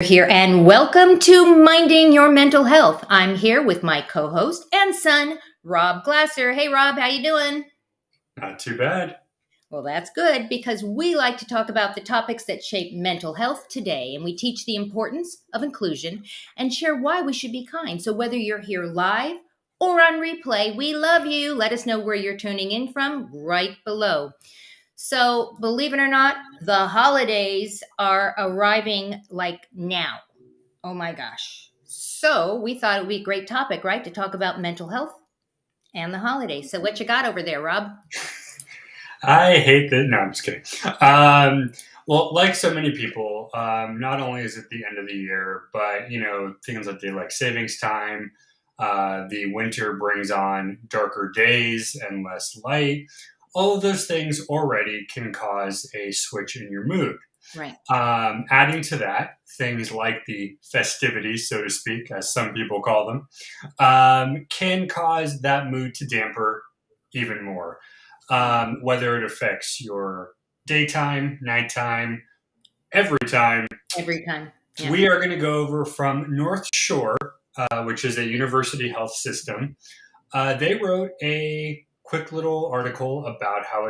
Here and welcome to Minding Your Mental Health. I'm here with my co-host and son, Rob Glasser. Hey Rob, how you doing? Not too bad. Well, that's good because we like to talk about the topics that shape mental health today, and we teach the importance of inclusion and share why we should be kind. So whether you're here live or on replay, we love you. Let us know where you're tuning in from right below. So, believe it or not, the holidays are arriving like now. Oh my gosh. So, we thought it would be a great topic, right, to talk about mental health and the holidays. So, what you got over there, Rob? I hate that. No, I'm just kidding. Well, like so many people, not only is it the end of the year, but things like daylight savings time. The winter brings on darker days and less light. All of those things already can cause a switch in your mood. Right. Adding to that, things like the festivities, so to speak, as some people call them, can cause that mood to damper even more. Whether it affects your daytime, nighttime, every time. Every time. Yeah. We are going to go over from North Shore, which is a university health system. They wrote a quick little article about how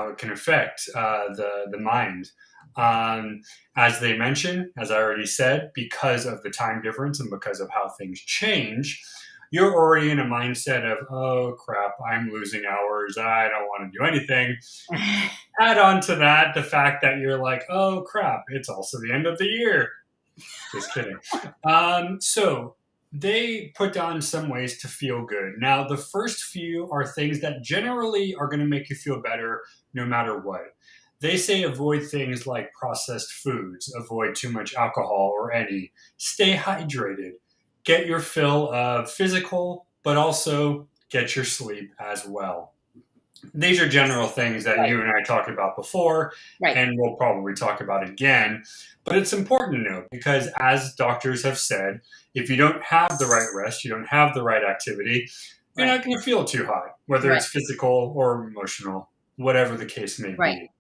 it can affect the mind. As they mentioned, as I already said, because of the time difference and because of how things change, you're already in a mindset of, oh crap, I'm losing hours. I don't want to do anything. Add on to that the fact that you're like, oh crap, it's also the end of the year. Just kidding. So they put down some ways to feel good. Now, the first few are things that generally are going to make you feel better no matter what. They say avoid things like processed foods, avoid too much alcohol or any, stay hydrated, get your fill of physical, but also get your sleep as well. These are general things that you and I talked about before, and we'll probably talk about again. But it's important to know because, as doctors have said, if you don't have the right rest, you don't have the right activity, you're not going to feel too hot, whether it's physical or emotional, whatever the case may be.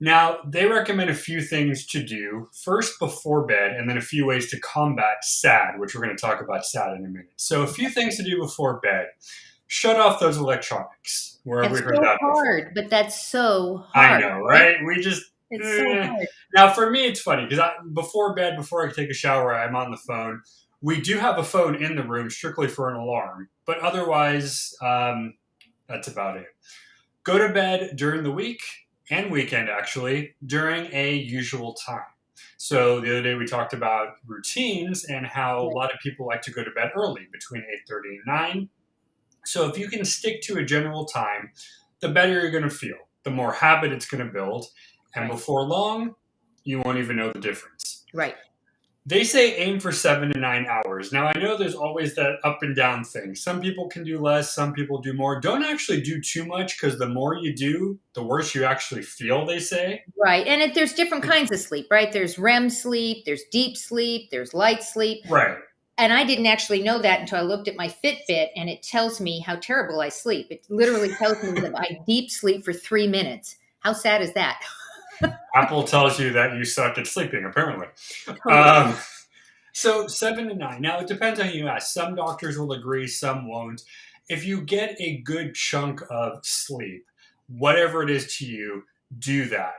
Now, they recommend a few things to do first before bed, and then a few ways to combat SAD, which we're going to talk about SAD in a minute. So, a few things to do before bed. Shut off those electronics. Where have we heard that hard, before? but that's so hard. I know, right? It's so hard. Now, for me, it's funny because before bed, before I take a shower, I'm on the phone. We do have a phone in the room strictly for an alarm, but otherwise, that's about it. Go to bed during the week and weekend, actually, during a usual time. So the other day we talked about routines and how a lot of people like to go to bed early, between 8:30 and 9. So if you can stick to a general time, the better you're going to feel, the more habit it's going to build. And before long, you won't even know the difference. Right. They say aim for 7 to 9 hours. Now, I know there's always that up and down thing. Some people can do less, some people do more. Don't actually do too much because the more you do, the worse you actually feel, they say. Right. And there's different kinds of sleep, right? There's REM sleep, there's deep sleep, there's light sleep. Right. And I didn't actually know that until I looked at my Fitbit, and it tells me how terrible I sleep. It literally tells me that I deep sleep for 3 minutes. How sad is that? Apple tells you that you suck at sleeping, apparently. So 7 to 9. Now, it depends on who you ask. Some doctors will agree, some won't. If you get a good chunk of sleep, whatever it is to you, do that.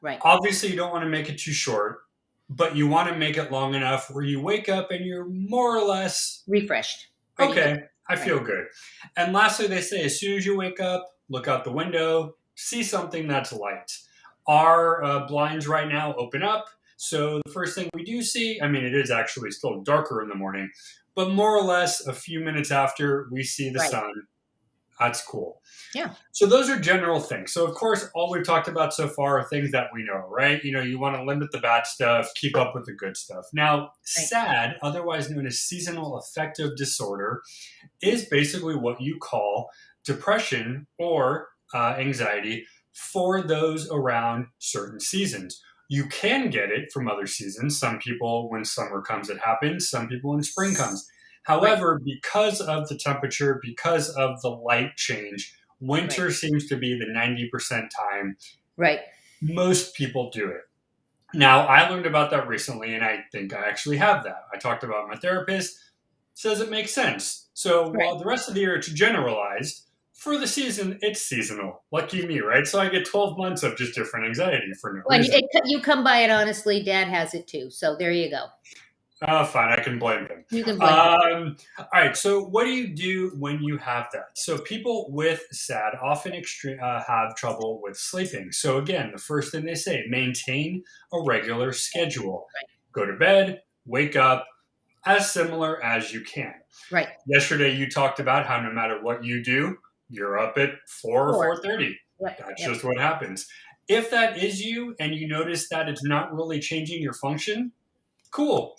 Right. Obviously, you don't want to make it too short, but you want to make it long enough where you wake up and you're more or less refreshed. Okay, I feel good. And lastly, they say as soon as you wake up, look out the window, see something that's light. Our blinds right now open up. So the first thing we do see, it is actually still darker in the morning, but more or less a few minutes after we see the sun. That's cool. Yeah. So those are general things. So, of course, all we've talked about so far are things that we know, right? You want to limit the bad stuff, keep up with the good stuff. Now, SAD, otherwise known as seasonal affective disorder, is basically what you call depression or anxiety for those around certain seasons. You can get it from other seasons. Some people, when summer comes, it happens. Some people when spring comes. However, because of the temperature, because of the light change, winter seems to be the 90% time. Right. Most people do it. Now, I learned about that recently, and I think I actually have that. I talked about my therapist, says it makes sense. So Right. while the rest of the year it's generalized, for the season, it's seasonal. Lucky me, right? So I get 12 months of just different anxiety for no When reason. you come by it honestly, Dad has it too. So there you go. Oh, fine. I can blame him. You can blame him. All right. So, what do you do when you have that? So, people with SAD often have trouble with sleeping. So, again, the first thing they say, maintain a regular schedule. Go to bed, wake up as similar as you can. Right. Yesterday, you talked about how no matter what you do, you're up at 4 or Four. 4:30. Yep. That's Yep. just what happens. If that is you and you notice that it's not really changing your function, cool.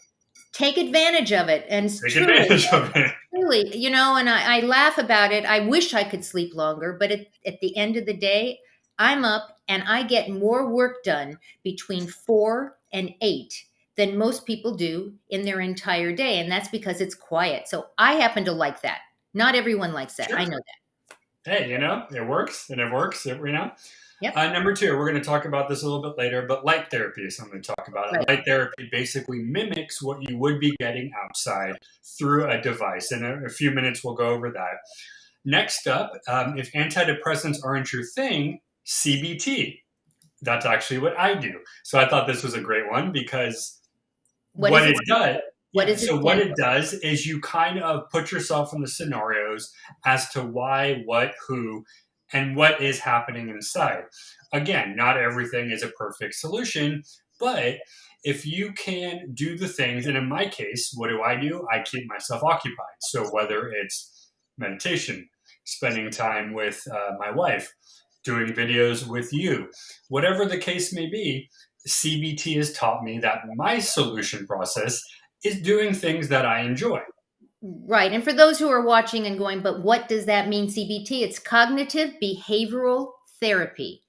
Take advantage of it. And Take truly, advantage of it. truly, and I laugh about it. I wish I could sleep longer, but at the end of the day, I'm up and I get more work done between 4 and 8 than most people do in their entire day. And that's because it's quiet. So I happen to like that. Not everyone likes that. I Sure. know that. Hey, it works and it works. Yep. Number two, we're going to talk about this a little bit later, but light therapy is something to talk about. And Right. light therapy basically mimics what you would be getting outside through a device. In a few minutes, we'll go over that. Next up, if antidepressants aren't your thing, CBT. That's actually what I do. So I thought this was a great one because What what does it it stand does, for? What yeah. does it So what stand it for? does is you kind of put yourself in the scenarios as to why, what, who, and what is happening inside. Again, not everything is a perfect solution, but if you can do the things, and in my case, what do? I keep myself occupied. So whether it's meditation, spending time with my wife, doing videos with you, whatever the case may be, CBT has taught me that my solution process is doing things that I enjoy. Right. And for those who are watching and going, but what does that mean, CBT? It's cognitive behavioral therapy.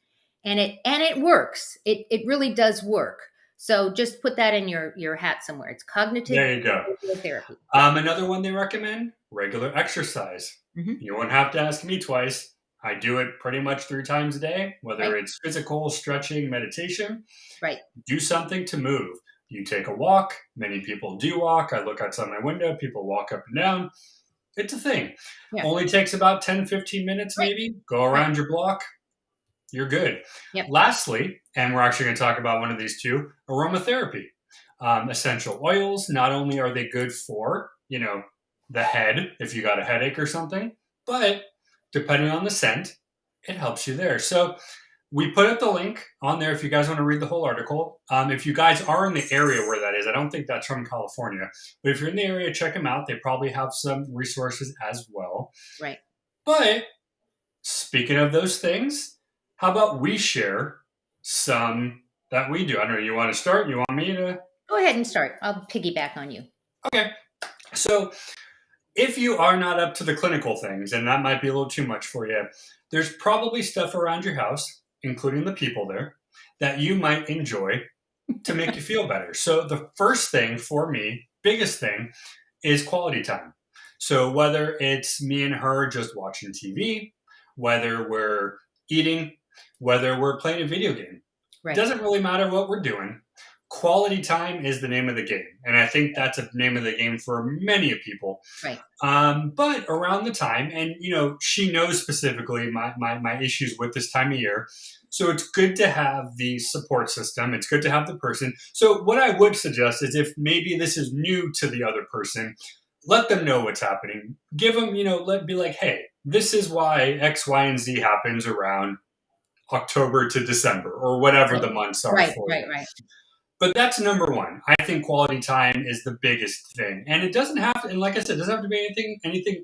And it works. It really does work. So just put that in your hat somewhere. It's cognitive There you go. behavioral therapy. Another one they recommend, regular exercise. Hmm. You won't have to ask me twice. I do it pretty much 3 times a day, whether Right. it's physical, stretching, meditation. Right. Do something to move. You take a walk. Many people do walk. I look outside my window. People walk up and down. It's a thing. Yeah. Only takes about 10, 15 minutes, Right. maybe. Go Right. around your block. You're good. Yep. Lastly, and we're actually going to talk about one of these two, aromatherapy. Essential oils, not only are they good for, the head, if you got a headache or something, but depending on the scent, it helps you there. So we put up the link on there if you guys want to read the whole article. If you guys are in the area where that is, I don't think that's from California, but if you're in the area, check them out. They probably have some resources as well. Right. But speaking of those things, how about we share some that we do? I don't know. You want to start? You want me to? Go ahead and start. I'll piggyback on you. Okay. So if you are not up to the clinical things, and that might be a little too much for you, there's probably stuff around your house, including the people there, that you might enjoy to make you feel better. So the first thing for me, biggest thing, is quality time. So whether it's me and her just watching TV, whether we're eating, whether we're playing a video game, Right. doesn't really matter what we're doing. Quality time is the name of the game. And I think that's a name of the game for many people. Right. But around the time, and she knows specifically my issues with this time of year. So it's good to have the support system. It's good to have the person. So what I would suggest is if maybe this is new to the other person, let them know what's happening. Give them, be like, hey, this is why X, Y, and Z happens around October to December or whatever Right. the months are Right. for Right. you. Right. But that's number one. I think quality time is the biggest thing, and it doesn't have to. And like I said, it doesn't have to be anything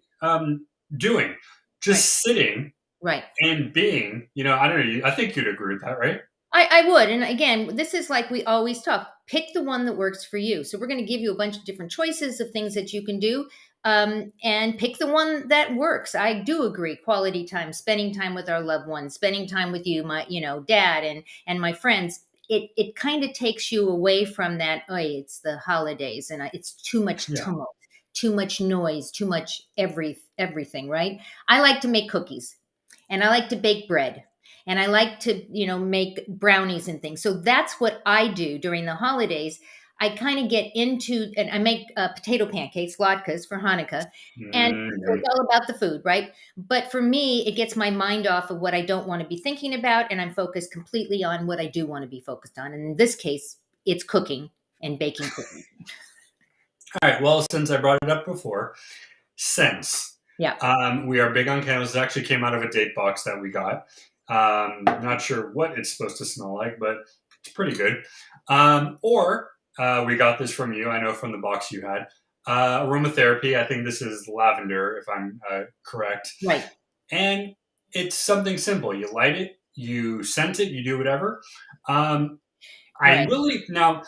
doing. Just sitting Right. and being. I don't know. I think you'd agree with that, right? I would. And again, this is like we always talk. Pick the one that works for you. So we're going to give you a bunch of different choices of things that you can do. And pick the one that works. I do agree. Quality time, spending time with our loved ones, spending time with you, my, dad and my friends. It kind of takes you away from that. Oh, it's the holidays, and it's too much Yeah. tumult, too much noise, too much everything. Right? I like to make cookies, and I like to bake bread. and I like to, make brownies and things. So that's what I do during the holidays. I kind of get into, and I make potato pancakes, latkes for Hanukkah, and so Mm. it's all about the food, right? But for me, it gets my mind off of what I don't want to be thinking about, and I'm focused completely on what I do want to be focused on. And in this case, it's cooking and baking cookies. All right. Well, since I brought it up before, scents. Yeah, We are big on candles. It actually came out of a date box that we got. Not sure what it's supposed to smell like, but it's pretty good. Or we got this from you. I know from the box you had. Aromatherapy. I think this is lavender, if I'm correct. right, And it's something simple. You light it, you scent it, you do whatever. Um, I right, really now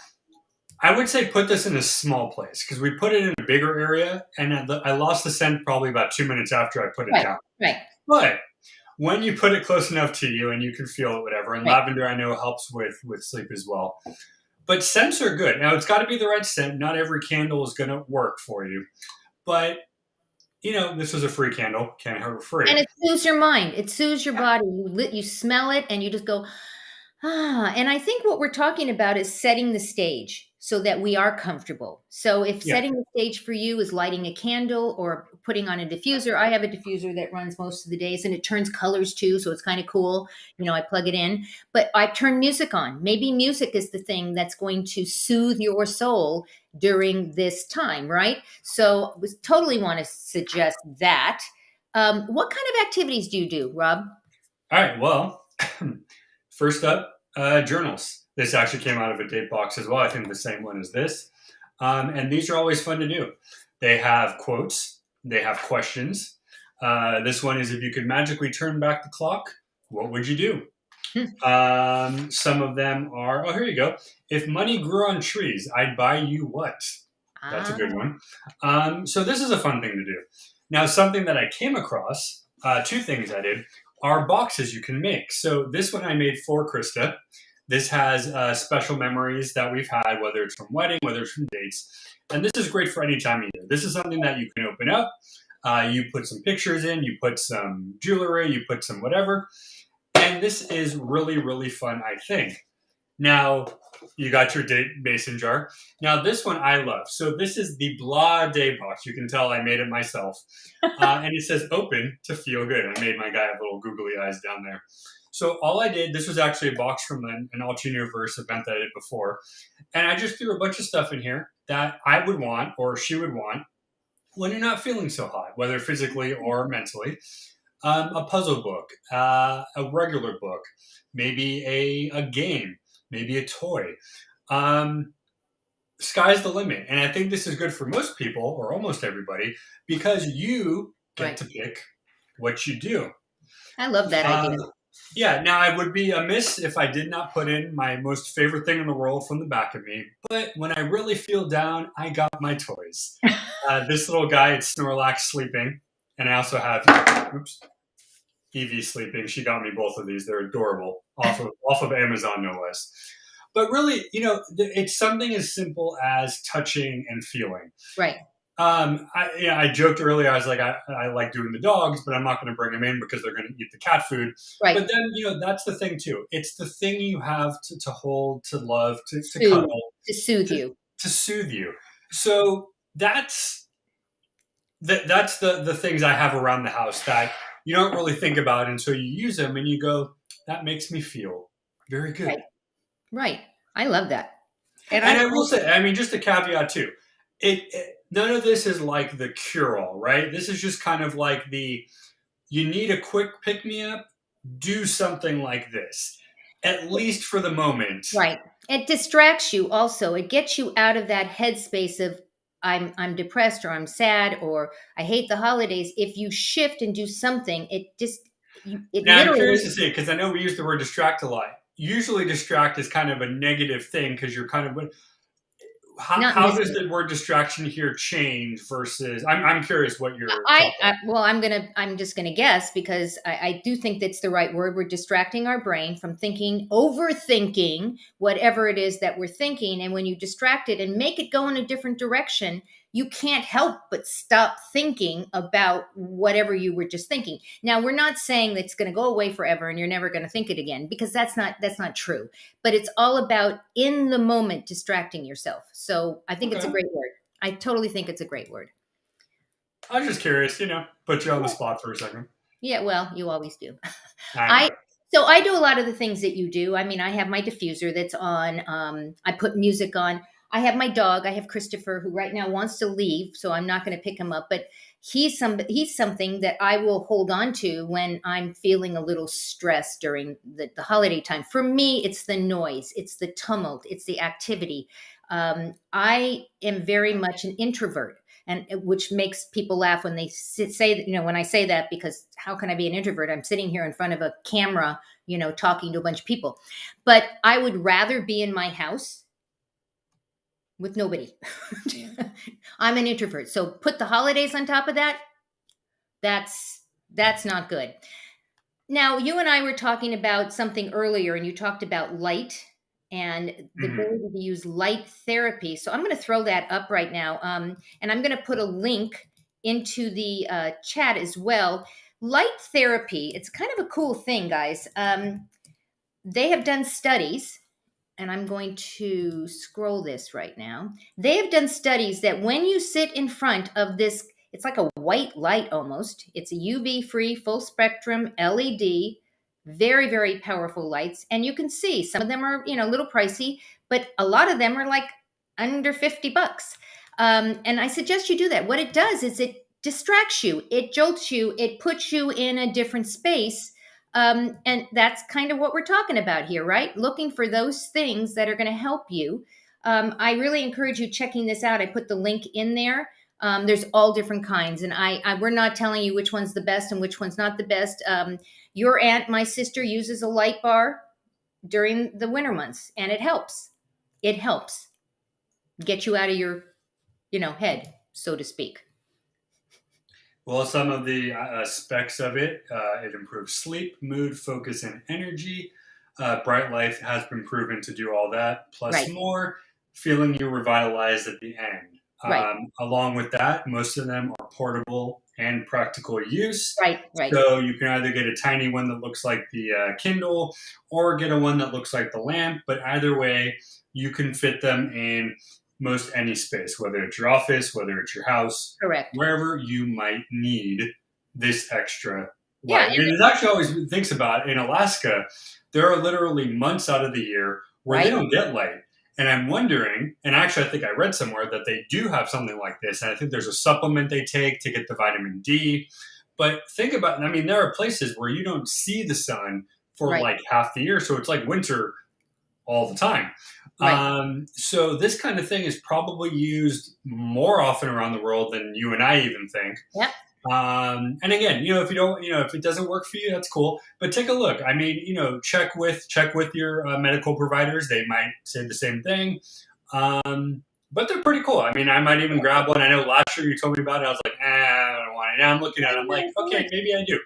I would say put this in a small place because we put it in a bigger area, and I lost the scent probably about 2 minutes after I put it right, down. right, But when you put it close enough to you and you can feel it, whatever, and right. lavender I know helps with sleep as well. But scents are good. Now it's got to be the right scent. Not every candle is going to work for you, but this was a free candle. Can't have it free. And it soothes your mind. It soothes your body. You smell it, and you just go, ah. And I think what we're talking about is setting the stage so that we are comfortable. So if Yeah. setting the stage for you is lighting a candle or putting on a diffuser, I have a diffuser that runs most of the days, and it turns colors too, so it's kind of cool. I plug it in, but I turn music on. Maybe music is the thing that's going to soothe your soul during this time, right? So we totally want to suggest that. What kind of activities do you do, Rob? All right. Well, first up, journals. This actually came out of a date box as well. I think the same one as this. And these are always fun to do. They have quotes, they have questions. This one is if you could magically turn back the clock, what would you do? Hmm. Some of them are, oh, here you go. If money grew on trees, I'd buy you what? That's a Ah, good one. So this is a fun thing to do. Now, something that I came across, two things I did, are boxes you can make. So this one I made for Krista. This has special memories that we've had, whether it's from wedding, whether it's from dates. And this is great for any time of year. This is something that you can open up. You put some pictures in, you put some jewelry, you put some whatever. And this is really, really fun, I think. Now, you got your date mason jar. Now, this one I love. So this is the Blah Day box. You can tell I made it myself. And it says open to feel good. I made my guy have little googly eyes down there. So all I did, this was actually a box from an Alternate Universe event that I did before. And I just threw a bunch of stuff in here that I would want or she would want when you're not feeling so hot, whether physically or mentally. A puzzle book, a regular book, maybe a game, maybe a toy. Um, Sky's the limit. And I think this is good for most people or almost everybody because you get right. to pick what you do. I love that Uh, idea. yeah, now I would be amiss if I did not put in my most favorite thing in the world from the back of me. But when I really feel down, I got my toys. This little guy, it's Snorlax sleeping. And I also have, oops, Evie sleeping. She got me both of these. They're adorable. Off of Amazon, no less. But really, it's something as simple as touching and feeling. Right, I joked earlier. I was like, I like doing the dogs, but I'm not going to bring them in because they're going to eat the cat food. right. But then, that's the thing too. It's the thing you have to hold, to love, to Soothe, cuddle, to soothe to, you. to soothe you. So that's the things I have around the house that you don't really think about until you use them and you go, that makes me feel very good. Right, right. I love that. And And I will say, I mean, just a caveat too, none of this is like the cure all, right? This is just kind of like you need a quick pick me up, do something like this, at least for the moment. right. It distracts you also. It gets you out of that headspace of I'm depressed or I'm sad or I hate the holidays. If you shift and do something, it Now, I'm curious literally to see, because I know we use the word distract a lot. Usually, distract is kind of a negative thing because you're kind of not how does necessarily. the word distraction here change versus? I'm curious what your I, thoughts I well, I'm just gonna guess because I do think that's the right word. We're distracting our brain from overthinking whatever it is that we're thinking, and when you distract it and make it go in a different direction, you can't help but stop thinking about whatever you were just thinking. Now, we're not saying that it's going to go away forever and you're never going to think it again, because that's not true. But it's all about in the moment distracting yourself. So I think it's a Okay. great word. I totally think it's a great word. I was just curious, put you on the spot for a second. Yeah, well, you always do. I I know. so I do a lot of the things that you do. I mean, I have my diffuser that's on. I put music on. I have my dog. I have Christopher, who right now wants to leave, so I'm not going to pick him up. But he's something that I will hold on to when I'm feeling a little stressed during the holiday time. For me, it's the noise, it's the tumult, it's the activity. I am very much an introvert, and which makes people laugh when they say that, when I say that, because how can I be an introvert? I'm sitting here in front of a camera, talking to a bunch of people. But I would rather be in my house with nobody. I'm an introvert. So put the holidays on top of that. That's not good. Now, you and I were talking about something earlier, and you talked about light and the Mhm. ability to use light therapy. So I'm going to throw that up right now. And I'm going to put a link into the chat as well. Light therapy, it's kind of a cool thing, guys. They have done studies, and I'm going to scroll this right now. They have done studies that when you sit in front of this, it's like a white light almost. It's a UV free, full spectrum LED, very, very powerful lights. And you can see some of them are, a little pricey, but a lot of them are like under $50. And I suggest you do that. What it does is it distracts you, it jolts you, it puts you in a different space, and that's kind of what we're talking about here, right? Looking for those things that are going to help you. I really encourage you checking this out. I put the link in there. There's all different kinds, and we're not telling you which one's the best and which one's not the best. Your aunt, my sister, uses a light bar during the winter months, and it helps. It helps get you out of your, head, so to speak. Well, some of the specs of it, it improves sleep, mood, focus, and energy. Bright Life has been proven to do all that, plus Right, more, feeling you revitalized at the end. right, Along with that, most of them are portable and practical use. right, right. So you can either get a tiny one that looks like the Kindle or get a one that looks like the lamp. But either way, you can fit them in most any space, whether it's your office, whether it's your house, Correct. wherever you might need this extra Yeah, light. And it actually always thinks about in Alaska, there are literally months out of the year where they right. don't get light. And I'm wondering, and actually, I think I read somewhere that they do have something like this. And I think there's a supplement they take to get the vitamin D. But think about, I mean, there are places where you don't see the sun for Right, like half the year. So it's like winter all the time. right. So this kind of thing is probably used more often around the world than you and I even think. Yep. And again, if you don't, if it doesn't work for you, that's cool. But take a look. I mean, check with your medical providers. They might say the same thing. But they're pretty cool. I mean, I might even grab one. I know last year you told me about it. I was like, I don't want it. Now I'm looking at it. I'm like, okay, maybe I do.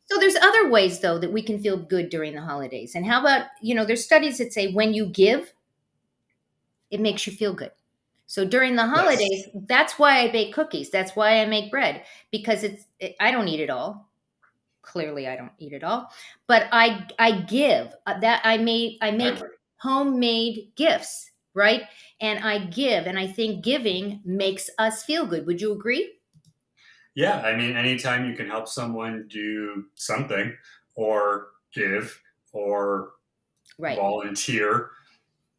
So there's other ways though that we can feel good during the holidays. And how about, there's studies that say when you give, it makes you feel good. So during the Yes. holidays, that's why I bake cookies. That's why I make bread, because I don't eat it all. Clearly I don't eat it all, but I give, that I I make agree. homemade gifts, right? And I give, and I think giving makes us feel good. Would you agree? Yeah, I mean, anytime you can help someone do something or give or Right. volunteer,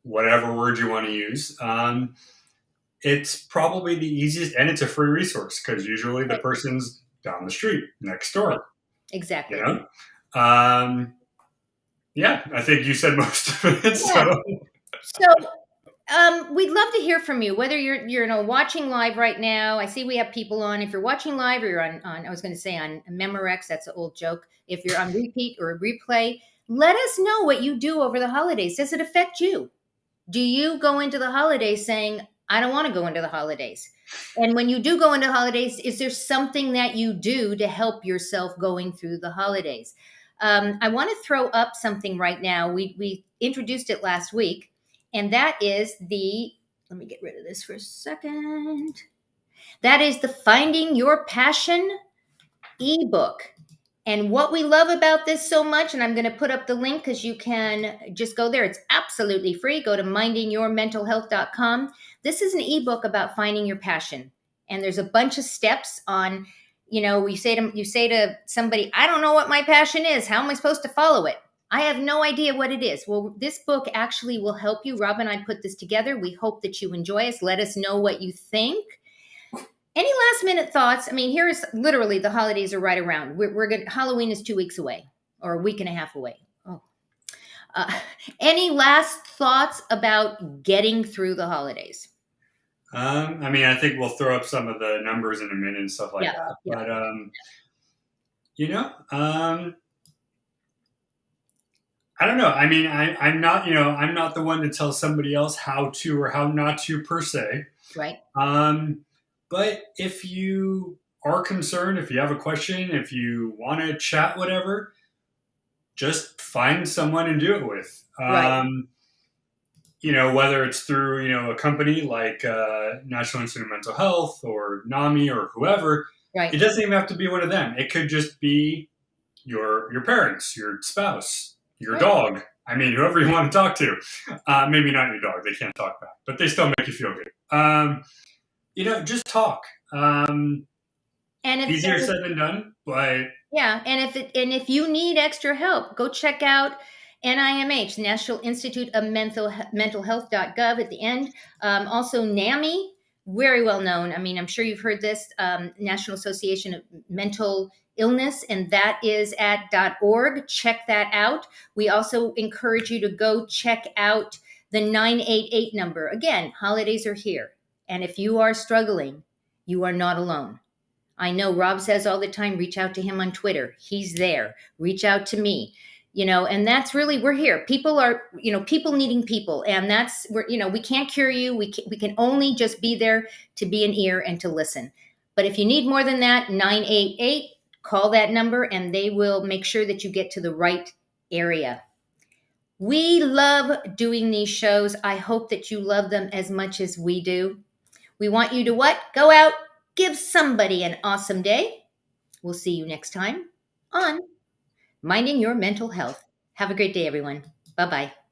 whatever word you want to use, it's probably the easiest and it's a free resource because usually the Right. person's down the street next Right. door, you Exactly. know? Um, yeah, I think you said most of it. Yeah. So, So we'd love to hear from you, whether you're watching live right now. I see we have people on. If you're watching live or you're on I was going to say on Memorex, that's an old joke. If you're on repeat or replay, let us know what you do over the holidays. Does it affect you? Do you go into the holidays saying, I don't want to go into the holidays? And when you do go into holidays, is there something that you do to help yourself going through the holidays? I want to throw up something right now. We introduced it last week, and that is the Let me get rid of this for a second. That is the Finding Your Passion ebook. And what we love about this so much, and I'm going to put up the link because you can just go there. It's absolutely free. Go to mindingyourmentalhealth.com. This is an ebook about finding your passion. And there's a bunch of steps on, you say to somebody, I don't know what my passion is. How am I supposed to follow it? I have no idea what it is. Well, this book actually will help you. Rob and I put this together. We hope that you enjoy us. Let us know what you think. Any last minute thoughts? I mean, here's literally the holidays are right around. We're going Halloween is 2 weeks away, or a week and a half away. Oh, uh, any last thoughts about getting through the holidays? I mean, I think we'll throw up some of the numbers in a minute and stuff like Yeah, that. yeah, But you know, I don't know. I mean, I'm not, I'm not the one to tell somebody else how to or how not to per se. right, Um, but if you are concerned, if you have a question, if you want to chat, whatever, just find someone and do it with. right, Whether it's through, a company like National Institute of Mental Health or NAMI or whoever, it right, doesn't even have to be one of them. It could just be your parents, your spouse, your right. dog. I mean, whoever you want to talk to. Maybe not your dog; they can't talk back, but they still make you feel good. Just talk. And if Easier said than done, but Yeah, and if you need extra help, go check out NIMH, National Institute of Mental Health.gov at the end. Also, NAMI, very well known. I mean, I'm sure you've heard this, National Association of Mental Illness, and that is at .org. Check that out. We also encourage you to go check out the 988 number. Again, holidays are here, and if you are struggling, you are not alone. I know Rob says all the time, reach out to him on Twitter. He's there. Reach out to me. And that's really, we're here. People are, people needing people. And we can't cure you. We can only just be there to be an ear and to listen. But if you need more than that, 988, call that number and they will make sure that you get to the right area. We love doing these shows. I hope that you love them as much as we do. We want you to what? Go out, give somebody an awesome day. We'll see you next time on Minding Your Mental Health. Have a great day, everyone. Bye bye.